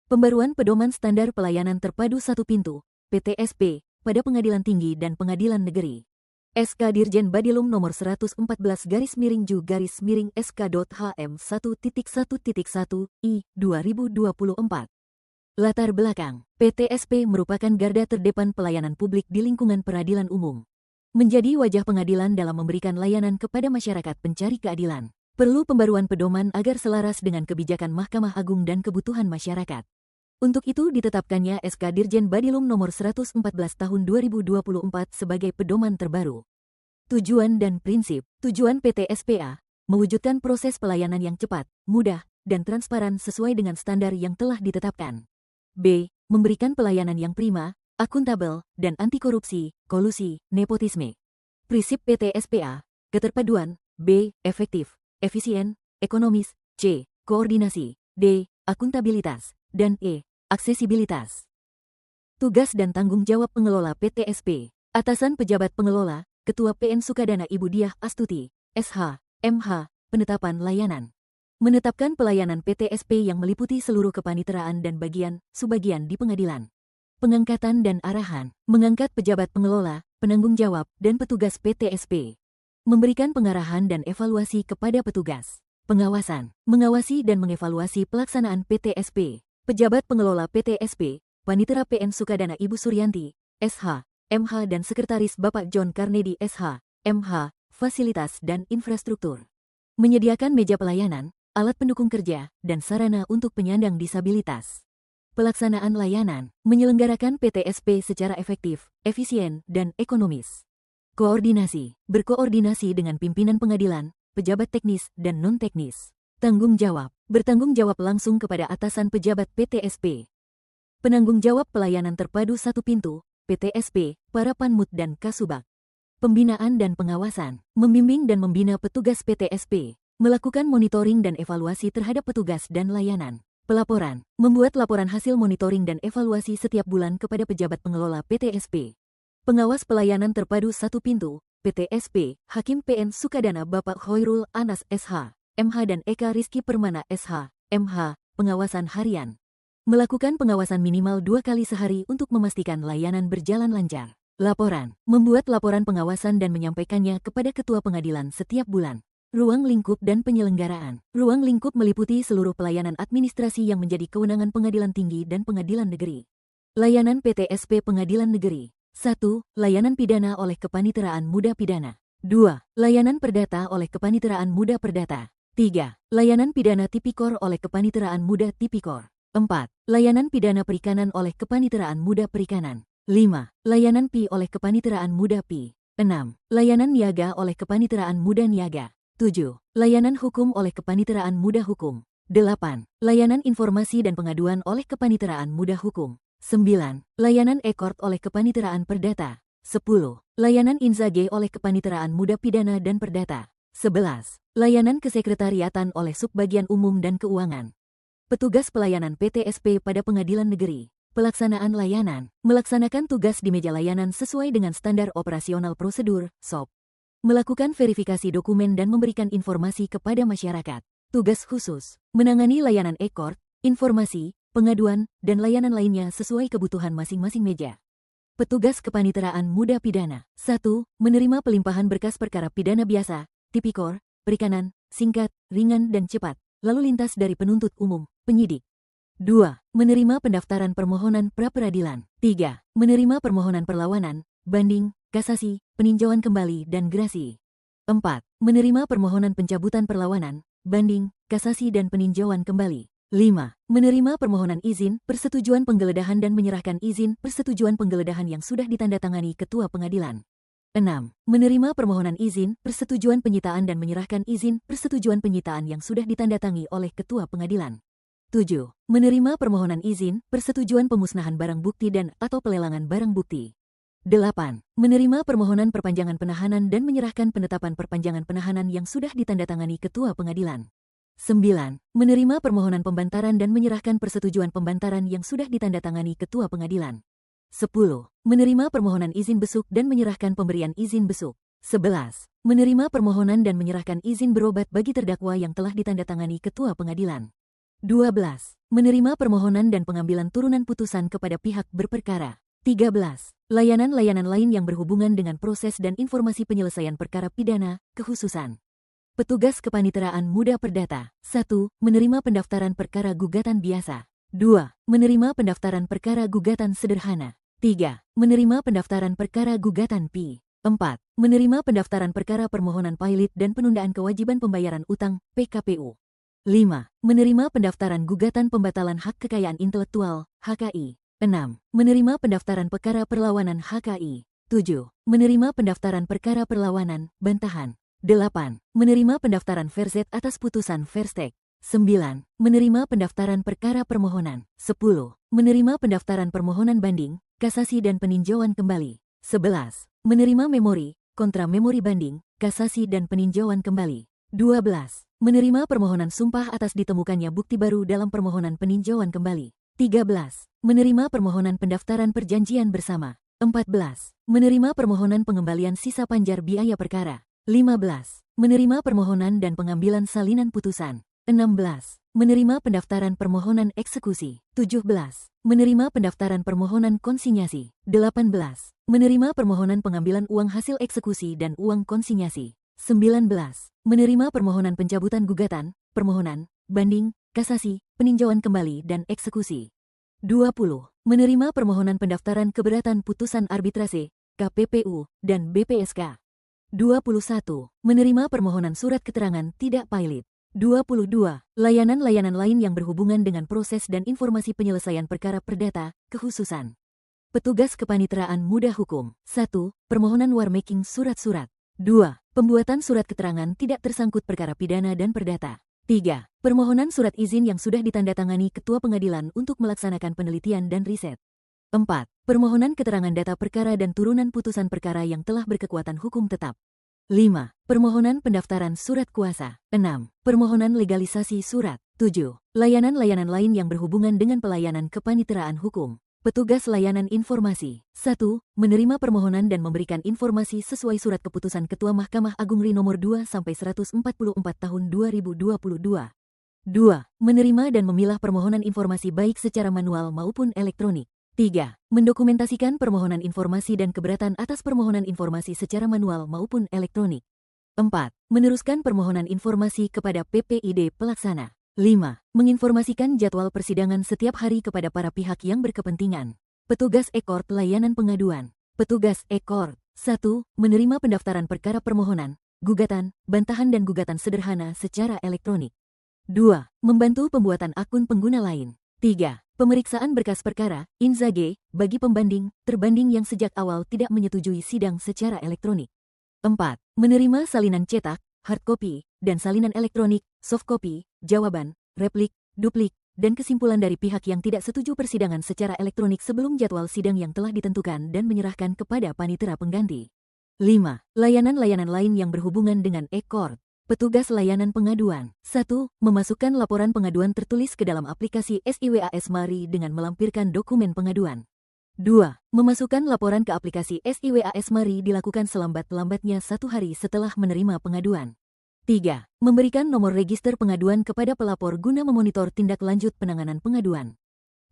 Pembaruan Pedoman Standar Pelayanan Terpadu Satu Pintu, PTSP, pada Pengadilan Tinggi dan Pengadilan Negeri. SK Dirjen Badilum nomor 114-Sk.HM1.1.1 I 2024. Latar belakang, PTSP merupakan garda terdepan pelayanan publik di lingkungan peradilan umum. Menjadi wajah pengadilan dalam memberikan layanan kepada masyarakat pencari keadilan. Perlu pembaruan pedoman agar selaras dengan kebijakan Mahkamah Agung dan kebutuhan masyarakat. Untuk itu ditetapkannya SK Dirjen Badilum nomor 114 tahun 2024 sebagai pedoman terbaru. Tujuan dan prinsip. Tujuan PTSPA, mewujudkan proses pelayanan yang cepat, mudah, dan transparan sesuai dengan standar yang telah ditetapkan. B. Memberikan pelayanan yang prima, akuntabel, dan anti korupsi, kolusi, nepotisme. Prinsip PTSPA, keterpaduan. B. Efektif, efisien, ekonomis. C. Koordinasi. D. Akuntabilitas. Dan E. Aksesibilitas. Tugas dan tanggung jawab pengelola PTSP. Atasan pejabat pengelola, Ketua PN Sukadana Ibu Diah Astuti, SH, MH, penetapan layanan. Menetapkan pelayanan PTSP yang meliputi seluruh kepaniteraan dan bagian, subbagian di pengadilan. Pengangkatan dan arahan, mengangkat pejabat pengelola, penanggung jawab, dan petugas PTSP. Memberikan pengarahan dan evaluasi kepada petugas. Pengawasan, mengawasi dan mengevaluasi pelaksanaan PTSP. Pejabat pengelola PTSP, Panitera PN Sukadana Ibu Suryanti, SH, MH dan Sekretaris Bapak John Karnedi SH, MH, fasilitas dan infrastruktur. Menyediakan meja pelayanan, alat pendukung kerja, dan sarana untuk penyandang disabilitas. Pelaksanaan layanan, menyelenggarakan PTSP secara efektif, efisien, dan ekonomis. Koordinasi, berkoordinasi dengan pimpinan pengadilan, pejabat teknis dan non-teknis. Tanggung jawab, bertanggung jawab langsung kepada atasan pejabat PTSP. Penanggung jawab pelayanan terpadu satu pintu, PTSP, para Panmut dan Kasubag. Pembinaan dan pengawasan, membimbing dan membina petugas PTSP, melakukan monitoring dan evaluasi terhadap petugas dan layanan. Pelaporan, membuat laporan hasil monitoring dan evaluasi setiap bulan kepada pejabat pengelola PTSP. Pengawas pelayanan terpadu satu pintu, PTSP, Hakim PN Sukadana Bapak Hoirul Anas SH, MH dan Eka Rizky Permana SH, MH, pengawasan harian. Melakukan pengawasan minimal 2 kali sehari untuk memastikan layanan berjalan lancar. Laporan, membuat laporan pengawasan dan menyampaikannya kepada Ketua Pengadilan setiap bulan. Ruang lingkup dan penyelenggaraan. Ruang lingkup meliputi seluruh pelayanan administrasi yang menjadi kewenangan Pengadilan Tinggi dan Pengadilan Negeri. Layanan PTSP Pengadilan Negeri. 1. Layanan pidana oleh Kepaniteraan Muda Pidana. 2. Layanan perdata oleh Kepaniteraan Muda Perdata. 3. Layanan pidana tipikor oleh Kepaniteraan Muda Tipikor. 4. Layanan pidana perikanan oleh Kepaniteraan Muda Perikanan. 5. Layanan PI oleh Kepaniteraan Muda PI. 6. Layanan niaga oleh Kepaniteraan Muda Niaga. 7. Layanan hukum oleh Kepaniteraan Muda Hukum. 8. Layanan informasi dan pengaduan oleh Kepaniteraan Muda Hukum. 9. Layanan ekort oleh Kepaniteraan Perdata. 10. Layanan inzage oleh Kepaniteraan Muda Pidana dan Perdata. 11. Layanan kesekretariatan oleh Subbagian Umum dan Keuangan. Petugas pelayanan PTSP pada Pengadilan Negeri. Pelaksanaan layanan, melaksanakan tugas di meja layanan sesuai dengan standar operasional prosedur, SOP. Melakukan verifikasi dokumen dan memberikan informasi kepada masyarakat. Tugas khusus, menangani layanan ekort, informasi, pengaduan, dan layanan lainnya sesuai kebutuhan masing-masing meja. Petugas Kepaniteraan Muda Pidana. 1. Menerima pelimpahan berkas perkara pidana biasa, tipikor, perikanan, singkat, ringan dan cepat, lalu lintas dari penuntut umum, penyidik. 2. Menerima pendaftaran permohonan pra-peradilan. 3. Menerima permohonan perlawanan, banding, kasasi, peninjauan kembali dan gerasi. 4. Menerima permohonan pencabutan perlawanan, banding, kasasi dan peninjauan kembali. 5. Menerima permohonan izin, persetujuan penggeledahan dan menyerahkan izin, persetujuan penggeledahan yang sudah ditandatangani Ketua Pengadilan. 6. Menerima permohonan izin, persetujuan penyitaan dan menyerahkan izin, persetujuan penyitaan yang sudah ditandatangani oleh Ketua Pengadilan. 7. Menerima permohonan izin, persetujuan pemusnahan barang bukti dan atau pelelangan barang bukti. 8. Menerima permohonan perpanjangan penahanan dan menyerahkan penetapan perpanjangan penahanan yang sudah ditandatangani Ketua Pengadilan. 9. Menerima permohonan pembantaran dan menyerahkan persetujuan pembantaran yang sudah ditandatangani Ketua Pengadilan. 10. Menerima permohonan izin besuk dan menyerahkan pemberian izin besuk. 11. Menerima permohonan dan menyerahkan izin berobat bagi terdakwa yang telah ditandatangani Ketua Pengadilan. 12. Menerima permohonan dan pengambilan turunan putusan kepada pihak berperkara. 13. Layanan-layanan lain yang berhubungan dengan proses dan informasi penyelesaian perkara pidana, kekhususan. Petugas Kepaniteraan Muda Perdata. 1. Menerima pendaftaran perkara gugatan biasa. 2. Menerima pendaftaran perkara gugatan sederhana. 3. Menerima pendaftaran perkara gugatan PI. 4. Menerima pendaftaran perkara permohonan pilot dan penundaan kewajiban pembayaran utang, PKPU. 5. Menerima pendaftaran gugatan pembatalan hak kekayaan intelektual, HKI. 6. Menerima pendaftaran perkara perlawanan HKI. 7. Menerima pendaftaran perkara perlawanan, bantahan. 8. Menerima pendaftaran verset atas putusan verstek. 9. Menerima pendaftaran perkara permohonan. 10. Menerima pendaftaran permohonan banding, kasasi dan peninjauan kembali. 11. Menerima memori, kontra memori banding, kasasi dan peninjauan kembali. 12. Menerima permohonan sumpah atas ditemukannya bukti baru dalam permohonan peninjauan kembali. 13. Menerima permohonan pendaftaran perjanjian bersama. 14. Menerima permohonan pengembalian sisa panjar biaya perkara. 15. Menerima permohonan dan pengambilan salinan putusan. 16. Menerima pendaftaran permohonan eksekusi. 17. Menerima pendaftaran permohonan konsinyasi. 18. Menerima permohonan pengambilan uang hasil eksekusi dan uang konsinyasi. 19. Menerima permohonan pencabutan gugatan, permohonan, banding, kasasi, peninjauan kembali dan eksekusi. 20. Menerima permohonan pendaftaran keberatan putusan arbitrase, KPPU, dan BPSK. 21. Menerima permohonan surat keterangan tidak pilot. 22. Layanan-layanan lain yang berhubungan dengan proses dan informasi penyelesaian perkara perdata, kekhususan. Petugas Kepaniteraan Muda Hukum. 1. Permohonan warmaking surat-surat. 2. Pembuatan surat keterangan tidak tersangkut perkara pidana dan perdata. 3. Permohonan surat izin yang sudah ditandatangani Ketua Pengadilan untuk melaksanakan penelitian dan riset. 4. Permohonan keterangan data perkara dan turunan putusan perkara yang telah berkekuatan hukum tetap. 5. Permohonan pendaftaran surat kuasa. 6. Permohonan legalisasi surat. 7. Layanan-layanan lain yang berhubungan dengan pelayanan kepaniteraan hukum. Petugas Layanan Informasi. 1. Menerima permohonan dan memberikan informasi sesuai surat keputusan Ketua Mahkamah Agung RI nomor 2/144 tahun 2022. 2. Menerima dan memilah permohonan informasi baik secara manual maupun elektronik. 3. Mendokumentasikan permohonan informasi dan keberatan atas permohonan informasi secara manual maupun elektronik. 4. Meneruskan permohonan informasi kepada PPID pelaksana. 5. Menginformasikan jadwal persidangan setiap hari kepada para pihak yang berkepentingan. Petugas e-court layanan pengaduan. Petugas e-court. 1. Menerima pendaftaran perkara permohonan, gugatan, bantahan dan gugatan sederhana secara elektronik. 2. Membantu pembuatan akun pengguna lain. 3. Pemeriksaan berkas perkara, INZAGE, bagi pembanding, terbanding yang sejak awal tidak menyetujui sidang secara elektronik. 4. Menerima salinan cetak, hard copy, dan salinan elektronik, soft copy, jawaban, replik, duplik, dan kesimpulan dari pihak yang tidak setuju persidangan secara elektronik sebelum jadwal sidang yang telah ditentukan dan menyerahkan kepada panitera pengganti. 5. Layanan-layanan lain yang berhubungan dengan e-court. Petugas Layanan Pengaduan. 1. Memasukkan laporan pengaduan tertulis ke dalam aplikasi SIWAS Mari dengan melampirkan dokumen pengaduan. 2. Memasukkan laporan ke aplikasi SIWAS Mari dilakukan selambat-lambatnya 1 hari setelah menerima pengaduan. 3. Memberikan nomor register pengaduan kepada pelapor guna memonitor tindak lanjut penanganan pengaduan.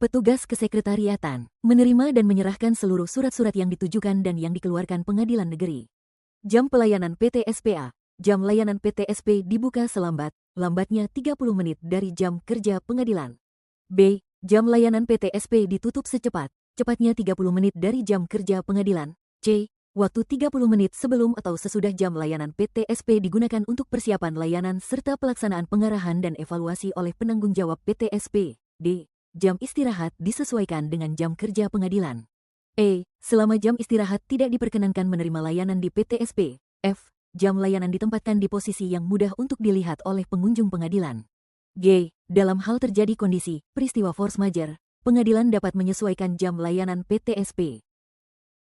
Petugas Kesekretariatan. Menerima dan menyerahkan seluruh surat-surat yang ditujukan dan yang dikeluarkan Pengadilan Negeri. Jam pelayanan PT SPA. Jam layanan PT SP dibuka selambat-lambatnya 30 menit dari jam kerja pengadilan. B. Jam layanan PT SP ditutup secepat-cepatnya 30 menit dari jam kerja pengadilan. C. Waktu 30 menit sebelum atau sesudah jam layanan PT SP digunakan untuk persiapan layanan serta pelaksanaan pengarahan dan evaluasi oleh penanggung jawab PT SP. D. Jam istirahat disesuaikan dengan jam kerja pengadilan. E. Selama jam istirahat tidak diperkenankan menerima layanan di PT SP. F. Jam layanan ditempatkan di posisi yang mudah untuk dilihat oleh pengunjung pengadilan. G. Dalam hal terjadi kondisi, peristiwa force majeure, pengadilan dapat menyesuaikan jam layanan PT SP.